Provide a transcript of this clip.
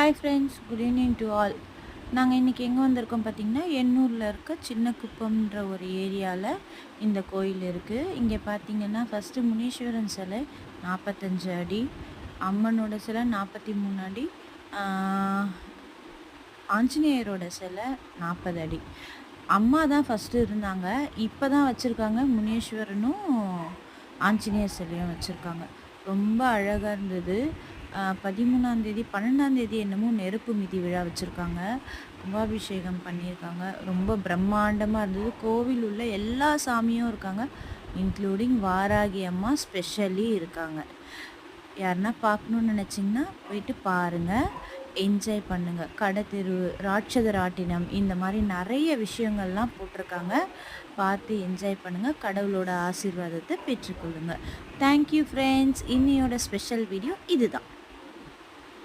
Hi friends, good evening to all. நாங்கள் இன்றைக்கி எங்கே வந்திருக்கோம் பார்த்திங்கன்னா, எண்ணூரில் இருக்க சின்ன குப்பம்ன்ற ஒரு ஏரியாவில் இந்த கோயில் இருக்குது. இங்கே பார்த்திங்கன்னா ஃபஸ்ட்டு முனீஸ்வரன் சிலை 45 அடி, அம்மனோட சிலை 43 அடி, ஆஞ்சநேயரோட சிலை 40 அடி. அம்மா தான் ஃபஸ்ட்டு இருந்தாங்க, இப்போ தான் வச்சுருக்காங்க முனீஸ்வரனும் ஆஞ்சநேயர் சிலையும் வச்சுருக்காங்க. ரொம்ப அழகாக இருந்தது. 13ஆந்தேதி 12ஆந்தேதி என்னமோ நெருப்பு மிதி விழா வச்சுருக்காங்க, கும்பாபிஷேகம் பண்ணியிருக்காங்க. ரொம்ப பிரம்மாண்டமாக இருந்தது. கோவில் உள்ள எல்லா சாமியும் இருக்காங்க, இன்க்ளூடிங் வாராகி அம்மா ஸ்பெஷலி இருக்காங்க. யாருன்னா பார்க்கணுன்னு நினச்சிங்கன்னா போயிட்டு பாருங்கள், என்ஜாய் பண்ணுங்கள். கடை தெரு, ராட்சத ராட்டினம், இந்த மாதிரி நிறைய விஷயங்கள்லாம் போட்டிருக்காங்க. பார்த்து என்ஜாய் பண்ணுங்கள், கடவுளோட ஆசீர்வாதத்தை பெற்றுக்கொள்ளுங்கள். Thank you friends. இன்னையோட ஸ்பெஷல் வீடியோ இதுதான்.